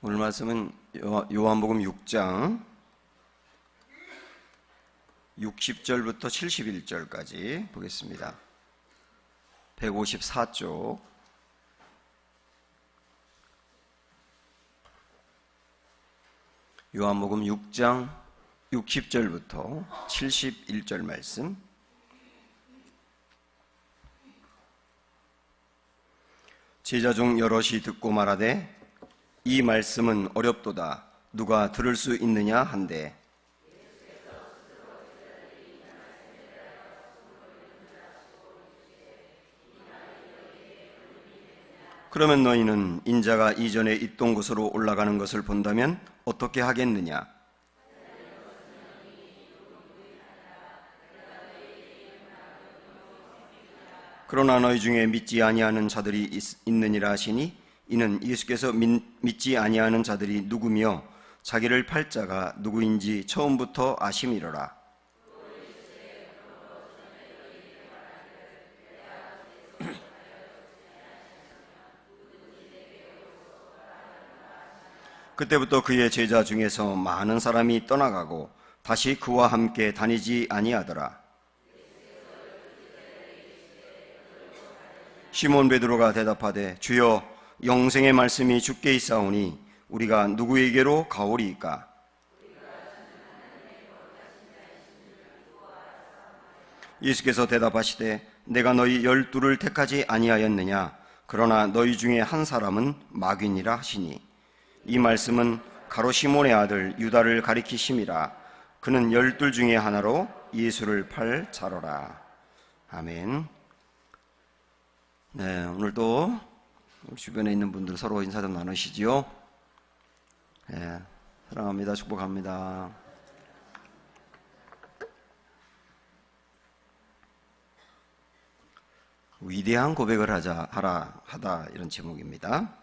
오늘 말씀은 요한복음 6장 60절부터 71절까지 보겠습니다. 154쪽 요한복음 6장 60절부터 71절 말씀. 제자 중 여럿이 듣고 말하되 이 말씀은 어렵도다. 누가 들을 수 있느냐 한데 그러면 너희는 인자가 이전에 있던 곳으로 올라가는 것을 본다면 어떻게 하겠느냐? 그러나 너희 중에 믿지 아니하는 자들이 있느니라 하시니 이는 예수께서 믿지 아니하는 자들이 누구며 자기를 팔 자가 누구인지 처음부터 아심이로라. 그때부터 그의 제자 중에서 많은 사람이 떠나가고 다시 그와 함께 다니지 아니하더라. 시몬 베드로가 대답하되 주여 영생의 말씀이 주께 있사오니 우리가 누구에게로 가오리이까? 예수께서 대답하시되 내가 너희 12를 택하지 아니하였느냐? 그러나 너희 중에 한 사람은 마귀니라 하시니 이 말씀은 가로 시몬의 아들 유다를 가리키심이라. 그는 12 중에 하나로 예수를 팔 자로라. 아멘. 네, 오늘도 주변에 있는 분들 서로 인사 좀 나누시지요. 네, 사랑합니다. 축복합니다. 위대한 고백을 하다 이런 제목입니다.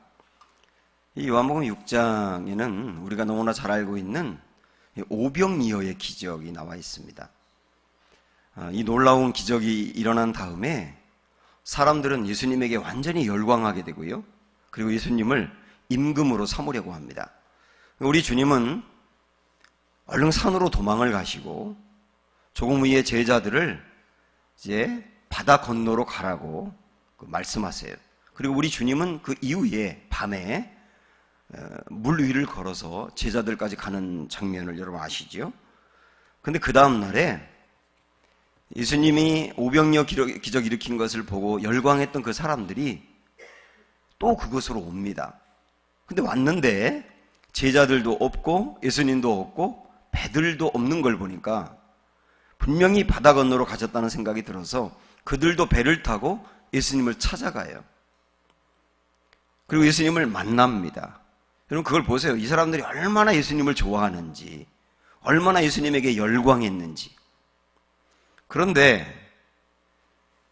이 요한복음 6장에는 우리가 너무나 잘 알고 있는 오병이어의 기적이 나와 있습니다. 이 놀라운 기적이 일어난 다음에 사람들은 예수님에게 완전히 열광하게 되고요. 그리고 예수님을 임금으로 삼으려고 합니다. 우리 주님은 얼른 산으로 도망을 가시고 조금 후에 제자들을 이제 바다 건너로 가라고 말씀하세요. 그리고 우리 주님은 그 이후에 밤에 물 위를 걸어서 제자들까지 가는 장면을 여러분 아시죠? 근데 그 다음 날에 예수님이 오병이어 기적 일으킨 것을 보고 열광했던 그 사람들이 또 그곳으로 옵니다. 근데 왔는데 제자들도 없고 예수님도 없고 배들도 없는 걸 보니까 분명히 바다 건너로 가셨다는 생각이 들어서 그들도 배를 타고 예수님을 찾아가요. 그리고 예수님을 만납니다. 여러분 그걸 보세요. 이 사람들이 얼마나 예수님을 좋아하는지, 얼마나 예수님에게 열광했는지. 그런데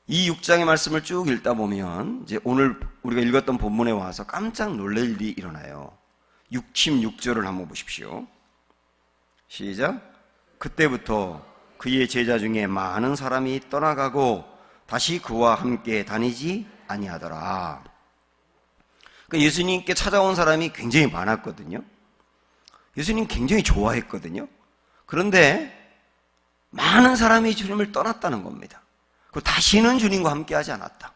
이 6장의 말씀을 쭉 읽다 보면 이제 오늘 우리가 읽었던 본문에 와서 깜짝 놀랄 일이 일어나요. 66절을 한번 보십시오. 시작. 그때부터 그의 제자 중에 많은 사람이 떠나가고 다시 그와 함께 다니지 아니하더라. 그러니까 예수님께 찾아온 사람이 굉장히 많았거든요. 예수님 굉장히 좋아했거든요. 그런데 많은 사람이 주님을 떠났다는 겁니다. 그리고 다시는 주님과 함께 하지 않았다.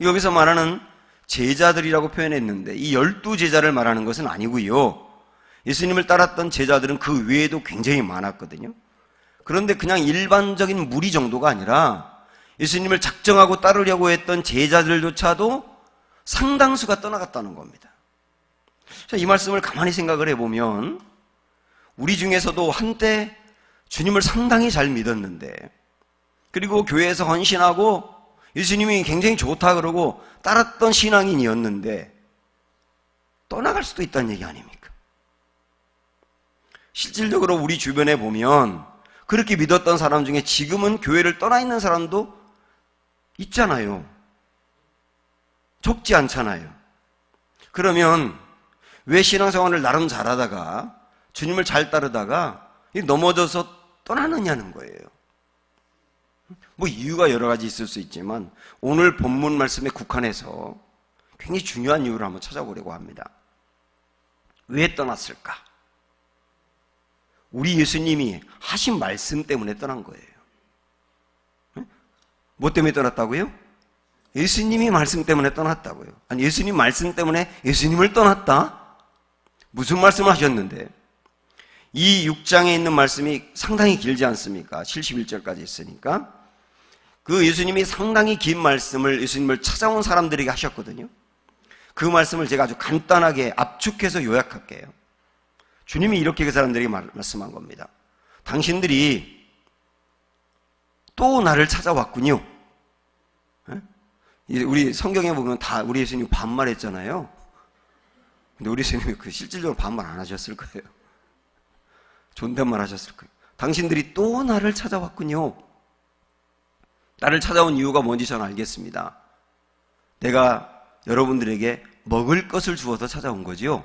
여기서 말하는 제자들이라고 표현했는데 이 12제자를 말하는 것은 아니고요. 예수님을 따랐던 제자들은 그 외에도 굉장히 많았거든요. 그런데 그냥 일반적인 무리 정도가 아니라 예수님을 작정하고 따르려고 했던 제자들조차도 상당수가 떠나갔다는 겁니다. 자, 이 말씀을 가만히 생각을 해보면 우리 중에서도 한때 주님을 상당히 잘 믿었는데 그리고 교회에서 헌신하고 예수님이 굉장히 좋다 그러고 따랐던 신앙인이었는데 떠나갈 수도 있다는 얘기 아닙니까? 실질적으로 우리 주변에 보면 그렇게 믿었던 사람 중에 지금은 교회를 떠나 있는 사람도 있잖아요. 적지 않잖아요. 그러면 왜 신앙생활을 나름 잘하다가 주님을 잘 따르다가 넘어져서 떠나느냐는 거예요. 뭐 이유가 여러 가지 있을 수 있지만 오늘 본문 말씀에 국한해서 굉장히 중요한 이유를 한번 찾아보려고 합니다. 왜 떠났을까? 우리 예수님이 하신 말씀 때문에 떠난 거예요. 뭐 때문에 떠났다고요? 예수님이 말씀 때문에 떠났다고요. 아니, 예수님 말씀 때문에 예수님을 떠났다? 무슨 말씀을 하셨는데? 이 6장에 있는 말씀이 상당히 길지 않습니까? 71절까지 있으니까. 그 예수님이 상당히 긴 말씀을 예수님을 찾아온 사람들에게 하셨거든요. 그 말씀을 제가 아주 간단하게 압축해서 요약할게요. 주님이 이렇게 그 사람들에게 말씀한 겁니다. 당신들이 또 나를 찾아왔군요. 우리 성경에 보면 다 우리 예수님 반말했잖아요. 근데 우리 예수님이 실질적으로 반말 안 하셨을 거예요. 존댓말 하셨을 거예요. 당신들이 또 나를 찾아왔군요. 나를 찾아온 이유가 뭔지 저는 알겠습니다. 내가 여러분들에게 먹을 것을 주어서 찾아온 거지요.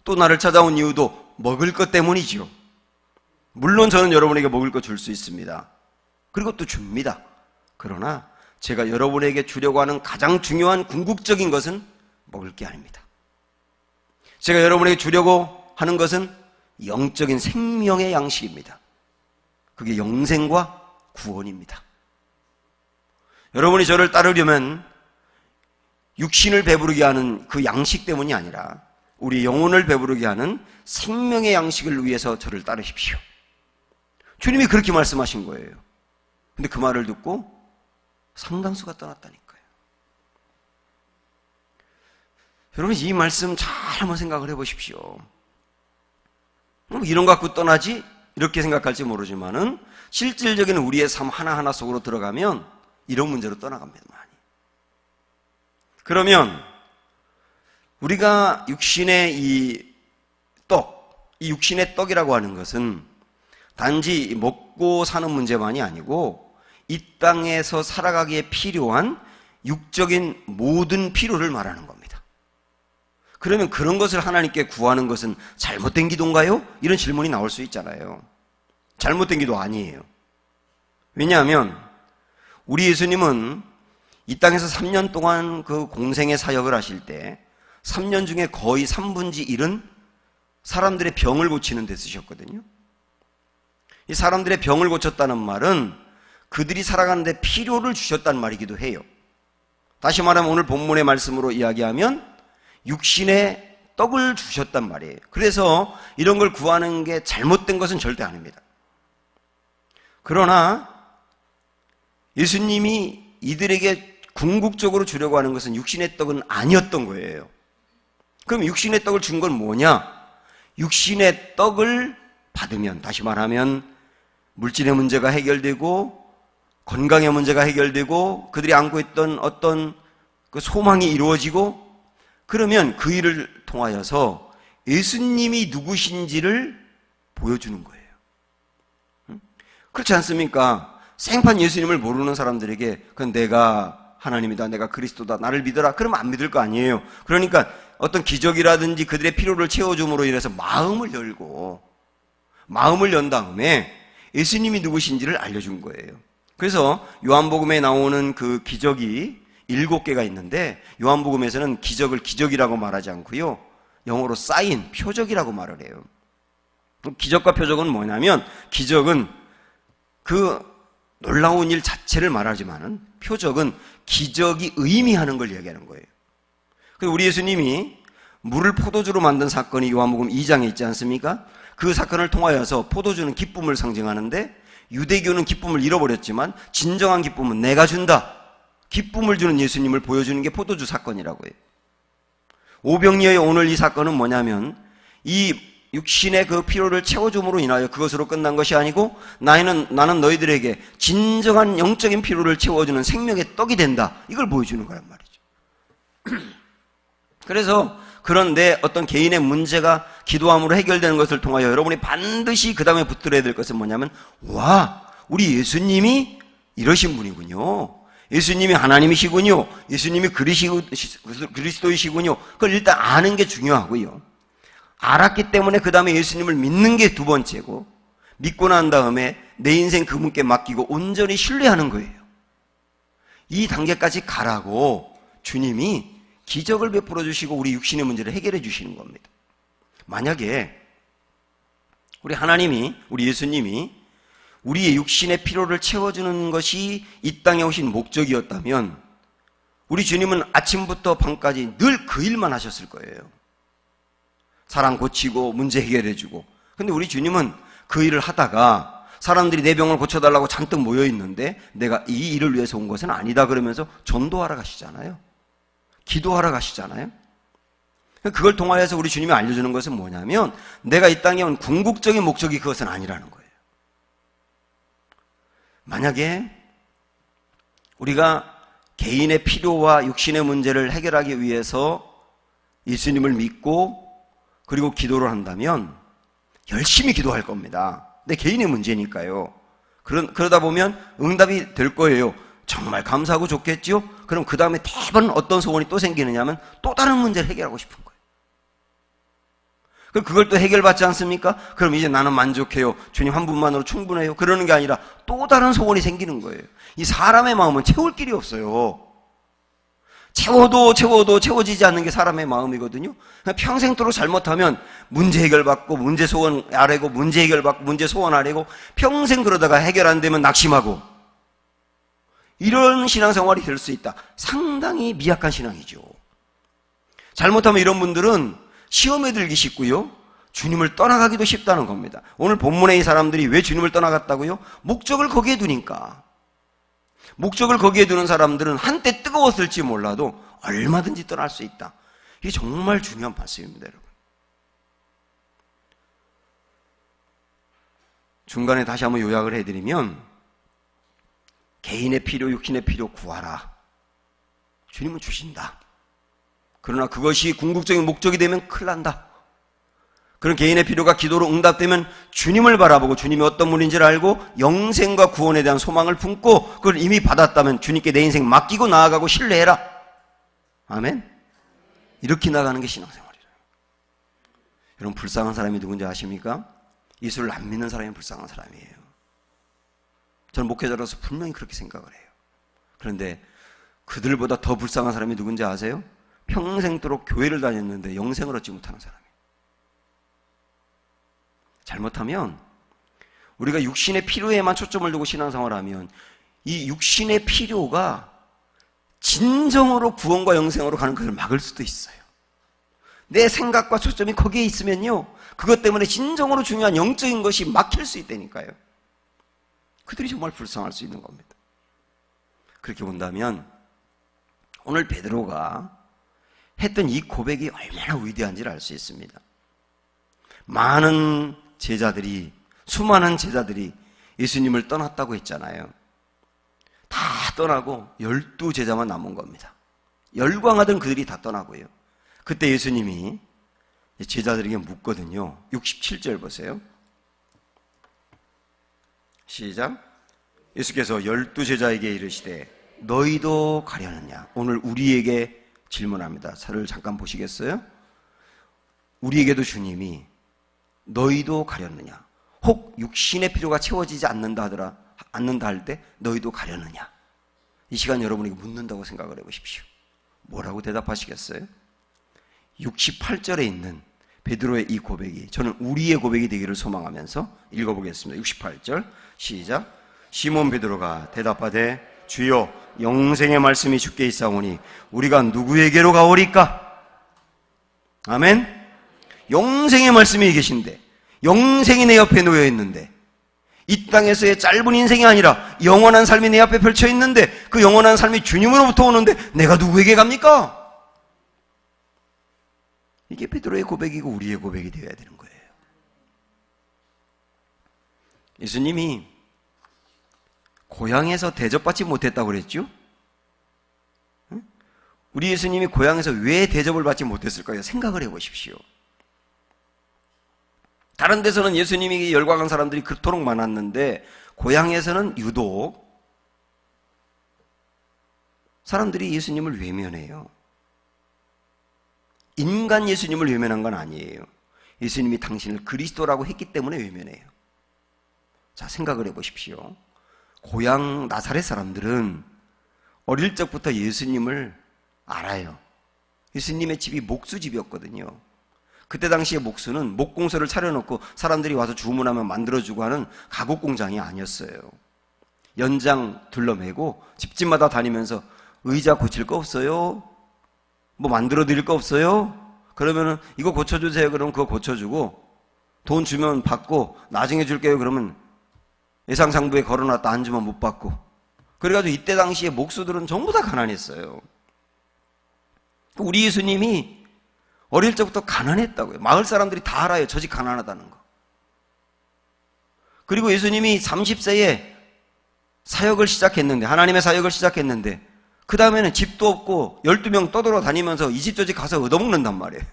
또 나를 찾아온 이유도 먹을 것 때문이지요. 물론 저는 여러분에게 먹을 것 줄 수 있습니다. 그리고 또 줍니다. 그러나 제가 여러분에게 주려고 하는 가장 중요한 궁극적인 것은 먹을 게 아닙니다. 제가 여러분에게 주려고 하는 것은 영적인 생명의 양식입니다. 그게 영생과 구원입니다. 여러분이 저를 따르려면 육신을 배부르게 하는 그 양식 때문이 아니라 우리 영혼을 배부르게 하는 생명의 양식을 위해서 저를 따르십시오. 주님이 그렇게 말씀하신 거예요. 근데 그 말을 듣고 상당수가 떠났다니까요. 여러분, 이 말씀 잘 한번 생각을 해보십시오. 이런 거 갖고 떠나지? 이렇게 생각할지 모르지만은 실질적인 우리의 삶 하나하나 속으로 들어가면 이런 문제로 떠나갑니다. 많이. 그러면 우리가 육신의 이 육신의 떡이라고 하는 것은 단지 먹고 사는 문제만이 아니고 이 땅에서 살아가기에 필요한 육적인 모든 필요를 말하는 겁니다. 그러면 그런 것을 하나님께 구하는 것은 잘못된 기도인가요? 이런 질문이 나올 수 있잖아요. 잘못된 기도 아니에요. 왜냐하면 우리 예수님은 이 땅에서 3년 동안 그 공생의 사역을 하실 때 3년 중에 거의 3분의 1은 사람들의 병을 고치는 데 쓰셨거든요. 이 사람들의 병을 고쳤다는 말은 그들이 살아가는데 필요를 주셨다는 말이기도 해요. 다시 말하면 오늘 본문의 말씀으로 이야기하면 육신의 떡을 주셨단 말이에요. 그래서 이런 걸 구하는 게 잘못된 것은 절대 아닙니다. 그러나 예수님이 이들에게 궁극적으로 주려고 하는 것은 육신의 떡은 아니었던 거예요. 그럼 육신의 떡을 준 건 뭐냐? 육신의 떡을 받으면, 다시 말하면 물질의 문제가 해결되고 건강의 문제가 해결되고 그들이 안고 있던 어떤 그 소망이 이루어지고, 그러면 그 일을 통하여서 예수님이 누구신지를 보여주는 거예요. 그렇지 않습니까? 생판 예수님을 모르는 사람들에게 그건 내가 하나님이다, 내가 그리스도다, 나를 믿어라, 그러면 안 믿을 거 아니에요. 그러니까 어떤 기적이라든지 그들의 필요를 채워줌으로 인해서 마음을 연 다음에 예수님이 누구신지를 알려준 거예요. 그래서 요한복음에 나오는 그 기적이 7개가 있는데 요한복음에서는 기적을 기적이라고 말하지 않고요, 영어로 사인, 표적이라고 말을 해요. 기적과 표적은 뭐냐면, 기적은 그 놀라운 일 자체를 말하지만은 표적은 기적이 의미하는 걸 얘기하는 거예요. 그래서 우리 예수님이 물을 포도주로 만든 사건이 요한복음 2장에 있지 않습니까? 그 사건을 통하여서 포도주는 기쁨을 상징하는데 유대교는 기쁨을 잃어버렸지만 진정한 기쁨은 내가 준다, 기쁨을 주는 예수님을 보여주는 게 포도주 사건이라고 해요. 오병이어의 오늘 이 사건은 뭐냐면 이 육신의 그 필요를 채워줌으로 인하여 그것으로 끝난 것이 아니고 나는 너희들에게 진정한 영적인 필요를 채워주는 생명의 떡이 된다, 이걸 보여주는 거란 말이죠. 그래서 그런 내 어떤 개인의 문제가 기도함으로 해결되는 것을 통하여 여러분이 반드시 그 다음에 붙들어야 될 것은 뭐냐면, 와, 우리 예수님이 이러신 분이군요, 예수님이 하나님이시군요, 예수님이 그리스도이시군요. 그걸 일단 아는 게 중요하고요, 알았기 때문에 그 다음에 예수님을 믿는 게 두 번째고, 믿고 난 다음에 내 인생 그분께 맡기고 온전히 신뢰하는 거예요. 이 단계까지 가라고 주님이 기적을 베풀어 주시고 우리 육신의 문제를 해결해 주시는 겁니다. 만약에 우리 하나님이, 우리 예수님이 우리의 육신의 필요를 채워주는 것이 이 땅에 오신 목적이었다면 우리 주님은 아침부터 밤까지 늘 그 일만 하셨을 거예요. 사람 고치고 문제 해결해주고. 근데 우리 주님은 그 일을 하다가 사람들이 내 병을 고쳐달라고 잔뜩 모여있는데 내가 이 일을 위해서 온 것은 아니다 그러면서 전도하러 가시잖아요. 기도하러 가시잖아요. 그걸 통하여서 우리 주님이 알려주는 것은 뭐냐면 내가 이 땅에 온 궁극적인 목적이 그것은 아니라는 거예요. 만약에 우리가 개인의 필요와 육신의 문제를 해결하기 위해서 예수님을 믿고 그리고 기도를 한다면 열심히 기도할 겁니다. 내 개인의 문제니까요. 그러다 보면 응답이 될 거예요. 정말 감사하고 좋겠죠? 그럼 그 다음에 대부분 어떤 소원이 또 생기느냐면 또 다른 문제를 해결하고 싶은 거예요. 그걸 또 해결받지 않습니까? 그럼 이제 나는 만족해요. 주님 한 분만으로 충분해요. 그러는 게 아니라 또 다른 소원이 생기는 거예요. 이 사람의 마음은 채울 길이 없어요. 채워도 채워지지 않는 게 사람의 마음이거든요. 평생도록 잘못하면 문제 해결받고 문제 소원 아래고 문제 해결받고 문제 소원 아래고 평생 그러다가 해결 안 되면 낙심하고 이런 신앙생활이 될 수 있다. 상당히 미약한 신앙이죠. 잘못하면 이런 분들은 시험에 들기 쉽고요. 주님을 떠나가기도 쉽다는 겁니다. 오늘 본문에 이 사람들이 왜 주님을 떠나갔다고요? 목적을 거기에 두니까. 목적을 거기에 두는 사람들은 한때 뜨거웠을지 몰라도 얼마든지 떠날 수 있다. 이게 정말 중요한 말씀입니다, 여러분. 중간에 다시 한번 요약을 해드리면 개인의 필요, 육신의 필요 구하라. 주님은 주신다. 그러나 그것이 궁극적인 목적이 되면 큰일 난다. 그런 개인의 필요가 기도로 응답되면 주님을 바라보고 주님이 어떤 분인지를 알고 영생과 구원에 대한 소망을 품고 그걸 이미 받았다면 주님께 내 인생 맡기고 나아가고 신뢰해라. 아멘. 이렇게 나가는 게 신앙생활이에요. 여러분 불쌍한 사람이 누군지 아십니까? 예수를 안 믿는 사람이 불쌍한 사람이에요. 저는 목회자로서 분명히 그렇게 생각을 해요. 그런데 그들보다 더 불쌍한 사람이 누군지 아세요? 평생도록 교회를 다녔는데 영생을 얻지 못하는 사람이에요. 잘못하면 우리가 육신의 필요에만 초점을 두고 신앙생활을 하면 이 육신의 필요가 진정으로 구원과 영생으로 가는 것을 막을 수도 있어요. 내 생각과 초점이 거기에 있으면요, 그것 때문에 진정으로 중요한 영적인 것이 막힐 수 있다니까요. 그들이 정말 불쌍할 수 있는 겁니다. 그렇게 본다면 오늘 베드로가 했던 이 고백이 얼마나 위대한지를 알 수 있습니다. 많은 제자들이, 수많은 제자들이 예수님을 떠났다고 했잖아요. 다 떠나고 12제자만 남은 겁니다. 열광하던 그들이 다 떠나고요. 그때 예수님이 제자들에게 묻거든요. 67절 보세요. 시작. 예수께서 12제자에게 이르시되 너희도 가려느냐. 오늘 우리에게 질문합니다. 사를 잠깐 보시겠어요? 우리에게도 주님이 너희도 가려느냐. 혹 육신의 필요가 채워지지 않는다 할 때 너희도 가려느냐. 이 시간 여러분에게 묻는다고 생각을 해보십시오. 뭐라고 대답하시겠어요? 68절에 있는 베드로의 이 고백이 저는 우리의 고백이 되기를 소망하면서 읽어보겠습니다. 68절 시작. 시몬 베드로가 대답하되 주여 영생의 말씀이 주께 있사오니 우리가 누구에게로 가오리까? 아멘. 영생의 말씀이 계신데, 영생이 내 옆에 놓여 있는데, 이 땅에서의 짧은 인생이 아니라 영원한 삶이 내 앞에 펼쳐 있는데 그 영원한 삶이 주님으로부터 오는데 내가 누구에게 갑니까? 이게 베드로의 고백이고 우리의 고백이 되어야 되는 거예요. 예수님이 고향에서 대접받지 못했다고 그랬죠? 우리 예수님이 고향에서 왜 대접을 받지 못했을까요? 생각을 해보십시오. 다른 데서는 예수님이 열광한 사람들이 그토록 많았는데 고향에서는 유독 사람들이 예수님을 외면해요. 인간 예수님을 외면한 건 아니에요. 예수님이 당신을 그리스도라고 했기 때문에 외면해요. 자, 생각을 해보십시오. 고향 나사렛 사람들은 어릴 적부터 예수님을 알아요. 예수님의 집이 목수집이었거든요. 그때 당시에 목수는 목공소를 차려놓고 사람들이 와서 주문하면 만들어주고 하는 가구 공장이 아니었어요. 연장 둘러매고 집집마다 다니면서 의자 고칠 거 없어요? 뭐 만들어 드릴 거 없어요? 그러면은 이거 고쳐주세요. 그러면 그거 고쳐주고 돈 주면 받고 나중에 줄게요. 그러면 예상상부에 걸어놨다 안 주면 못 받고. 그래가지고 이때 당시에 목수들은 전부 다 가난했어요. 우리 예수님이 어릴 적부터 가난했다고요. 마을 사람들이 다 알아요. 저 집 가난하다는 거. 그리고 예수님이 30세에 사역을 시작했는데, 하나님의 사역을 시작했는데, 그 다음에는 집도 없고 12명 떠돌아 다니면서 이 집 저 집 가서 얻어먹는단 말이에요.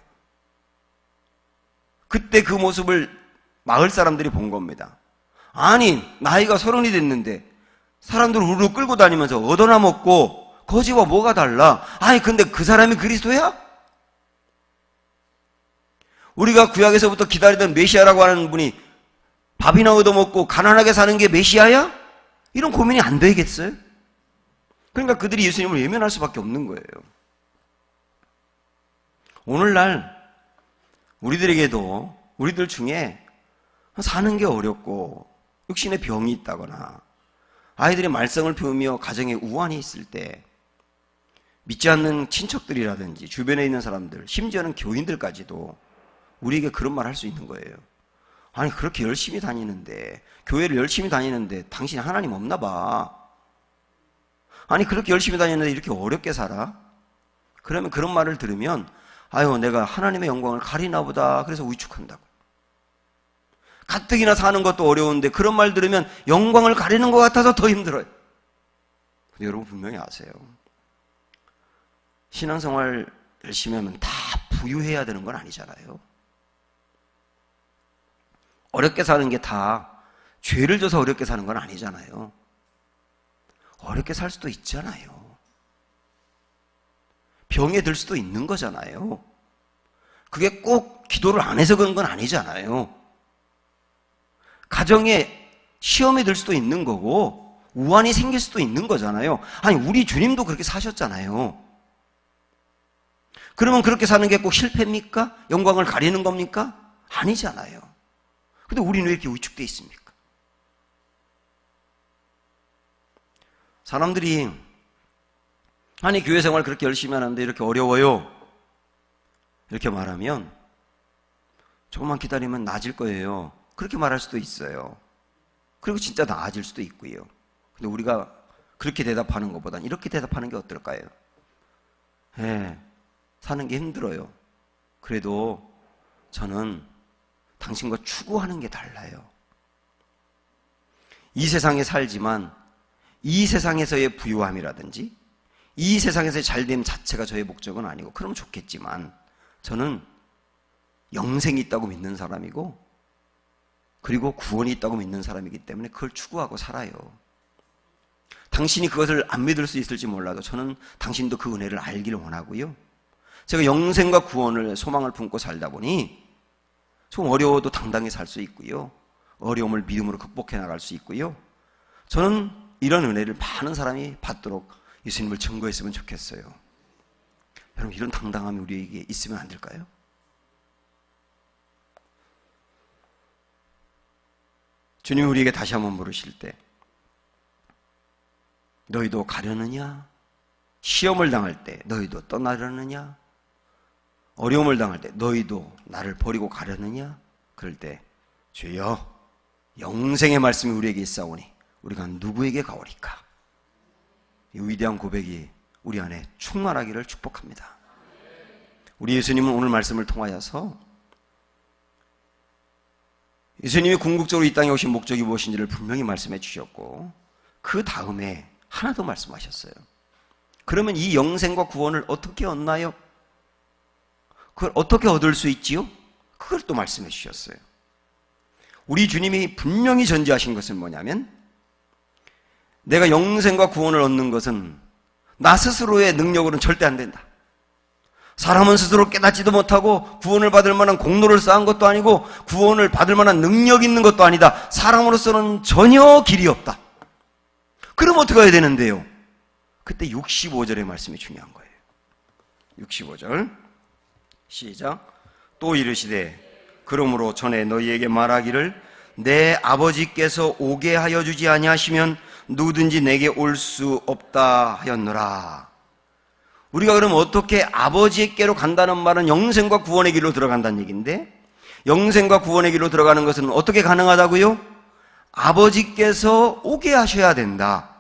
그때 그 모습을 마을 사람들이 본 겁니다. 아니, 나이가 30이 됐는데 사람들 우르르 끌고 다니면서 얻어나 먹고 거지와 뭐가 달라? 아니, 근데 그 사람이 그리스도야? 우리가 구약에서부터 기다리던 메시아라고 하는 분이 밥이나 얻어먹고 가난하게 사는 게 메시아야? 이런 고민이 안 되겠어요? 그러니까 그들이 예수님을 외면할 수밖에 없는 거예요. 오늘날 우리들에게도 우리들 중에 사는 게 어렵고 육신에 병이 있다거나 아이들이 말썽을 피우며 가정에 우환이 있을 때 믿지 않는 친척들이라든지 주변에 있는 사람들, 심지어는 교인들까지도 우리에게 그런 말 할 수 있는 거예요. 아니, 그렇게 열심히 다니는데, 교회를 열심히 다니는데 당신이 하나님 없나 봐. 아니, 그렇게 열심히 다니는데 이렇게 어렵게 살아? 그러면 그런 말을 들으면 아유, 내가 하나님의 영광을 가리나 보다. 그래서 위축한다고. 가뜩이나 사는 것도 어려운데 그런 말 들으면 영광을 가리는 것 같아서 더 힘들어요. 근데 여러분 분명히 아세요. 신앙생활 열심히 하면 다 부유해야 되는 건 아니잖아요. 어렵게 사는 게 다 죄를 져서 어렵게 사는 건 아니잖아요. 어렵게 살 수도 있잖아요. 병에 들 수도 있는 거잖아요. 그게 꼭 기도를 안 해서 그런 건 아니잖아요. 가정에 시험이 들 수도 있는 거고 우환이 생길 수도 있는 거잖아요. 아니, 우리 주님도 그렇게 사셨잖아요. 그러면 그렇게 사는 게 꼭 실패입니까? 영광을 가리는 겁니까? 아니잖아요. 근데 우리는 왜 이렇게 위축되어 있습니까? 사람들이 아니, 교회 생활 그렇게 열심히 하는데 이렇게 어려워요. 이렇게 말하면 조금만 기다리면 나아질 거예요. 그렇게 말할 수도 있어요. 그리고 진짜 나아질 수도 있고요. 근데 우리가 그렇게 대답하는 것보단 이렇게 대답하는 게 어떨까요? 예, 사는 게 힘들어요. 그래도 저는 당신과 추구하는 게 달라요. 이 세상에 살지만 이 세상에서의 부유함이라든지 이 세상에서의 잘됨 자체가 저의 목적은 아니고, 그러면 좋겠지만 저는 영생이 있다고 믿는 사람이고 그리고 구원이 있다고 믿는 사람이기 때문에 그걸 추구하고 살아요. 당신이 그것을 안 믿을 수 있을지 몰라도 저는 당신도 그 은혜를 알기를 원하고요. 제가 영생과 구원을 소망을 품고 살다 보니 좀 어려워도 당당히 살 수 있고요. 어려움을 믿음으로 극복해 나갈 수 있고요. 저는 이런 은혜를 많은 사람이 받도록 예수님을 증거했으면 좋겠어요. 여러분, 이런 당당함이 우리에게 있으면 안 될까요? 주님이 우리에게 다시 한번 물으실 때 너희도 가려느냐? 시험을 당할 때 너희도 떠나려느냐? 어려움을 당할 때 너희도 나를 버리고 가려느냐? 그럴 때 주여, 영생의 말씀이 우리에게 있사오니 우리가 누구에게 가오리까? 이 위대한 고백이 우리 안에 충만하기를 축복합니다. 우리 예수님은 오늘 말씀을 통하여서 예수님이 궁극적으로 이 땅에 오신 목적이 무엇인지를 분명히 말씀해 주셨고, 그 다음에 하나 더 말씀하셨어요. 그러면 이 영생과 구원을 어떻게 얻나요? 그걸 어떻게 얻을 수 있지요? 그걸 또 말씀해 주셨어요. 우리 주님이 분명히 전제하신 것은 뭐냐면, 내가 영생과 구원을 얻는 것은 나 스스로의 능력으로는 절대 안 된다. 사람은 스스로 깨닫지도 못하고 구원을 받을 만한 공로를 쌓은 것도 아니고 구원을 받을 만한 능력이 있는 것도 아니다. 사람으로서는 전혀 길이 없다. 그럼 어떻게 해야 되는데요? 그때 65절의 말씀이 중요한 거예요. 65절 시작. 또 이르시되 그러므로 전에 너희에게 말하기를 내 아버지께서 오게 하여 주지 아니하시면 누구든지 내게 올 수 없다 하였노라. 우리가 그럼 어떻게 아버지께로 간다는 말은 영생과 구원의 길로 들어간다는 얘기인데, 영생과 구원의 길로 들어가는 것은 어떻게 가능하다고요? 아버지께서 오게 하셔야 된다.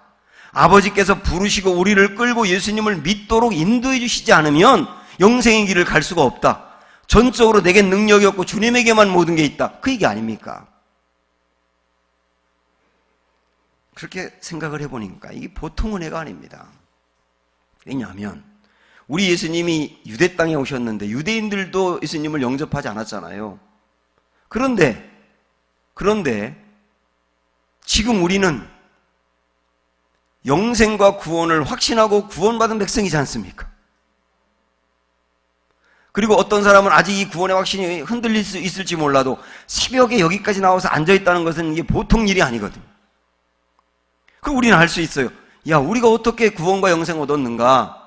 아버지께서 부르시고 우리를 끌고 예수님을 믿도록 인도해 주시지 않으면 영생의 길을 갈 수가 없다. 전적으로 내게 능력이 없고 주님에게만 모든 게 있다. 그 얘기 아닙니까? 그렇게 생각을 해보니까 이게 보통 은혜가 아닙니다. 왜냐하면 우리 예수님이 유대 땅에 오셨는데 유대인들도 예수님을 영접하지 않았잖아요. 그런데 지금 우리는 영생과 구원을 확신하고 구원받은 백성이지 않습니까? 그리고 어떤 사람은 아직 이 구원의 확신이 흔들릴 수 있을지 몰라도 새벽에 여기까지 나와서 앉아있다는 것은 이게 보통 일이 아니거든요. 그럼 우리는 알 수 있어요. 야, 우리가 어떻게 구원과 영생을 얻었는가?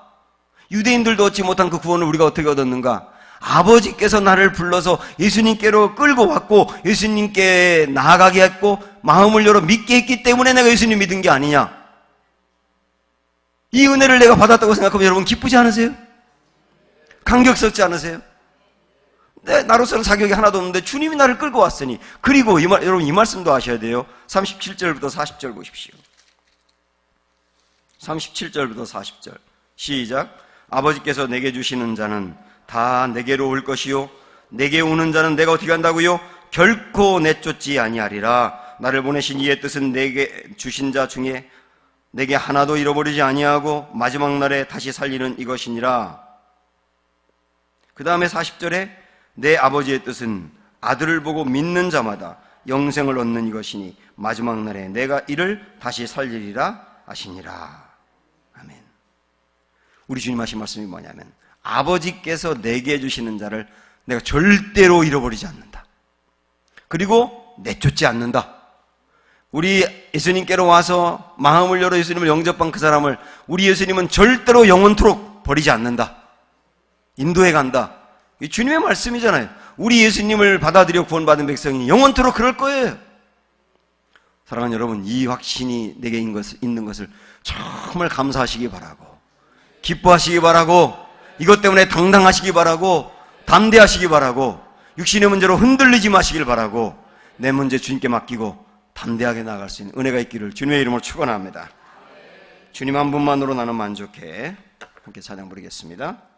유대인들도 얻지 못한 그 구원을 우리가 어떻게 얻었는가? 아버지께서 나를 불러서 예수님께로 끌고 왔고 예수님께 나아가게 했고 마음을 열어 믿게 했기 때문에 내가 예수님 믿은 게 아니냐? 이 은혜를 내가 받았다고 생각하면 여러분 기쁘지 않으세요? 감격스럽지 않으세요? 나로서는 자격이 하나도 없는데 주님이 나를 끌고 왔으니. 그리고 여러분 이 말씀도 하셔야 돼요. 37절부터 40절 보십시오. 37절부터 40절 시작. 아버지께서 내게 주시는 자는 다 내게로 올 것이요 내게 오는 자는 내가 어떻게 한다고요? 결코 내쫓지 아니하리라. 나를 보내신 이의 뜻은 내게 주신 자 중에 내게 하나도 잃어버리지 아니하고 마지막 날에 다시 살리는 이것이니라. 그 다음에 40절에 내 아버지의 뜻은 아들을 보고 믿는 자마다 영생을 얻는 이것이니 마지막 날에 내가 이를 다시 살리리라 하시니라. 아멘. 우리 주님 하신 말씀이 뭐냐면 아버지께서 내게 주시는 자를 내가 절대로 잃어버리지 않는다. 그리고 내쫓지 않는다. 우리 예수님께로 와서 마음을 열어 예수님을 영접한 그 사람을 우리 예수님은 절대로 영원토록 버리지 않는다. 인도해 간다. 이 주님의 말씀이잖아요. 우리 예수님을 받아들여 구원받은 백성이 영원토록 그럴 거예요. 사랑하는 여러분, 이 확신이 내게 있는 것을 정말 감사하시기 바라고, 기뻐하시기 바라고, 이것 때문에 당당하시기 바라고, 담대하시기 바라고, 육신의 문제로 흔들리지 마시길 바라고, 내 문제 주님께 맡기고 담대하게 나아갈 수 있는 은혜가 있기를 주님의 이름으로 축원합니다. 주님 한 분만으로 나는 만족해. 함께 찬양 부르겠습니다.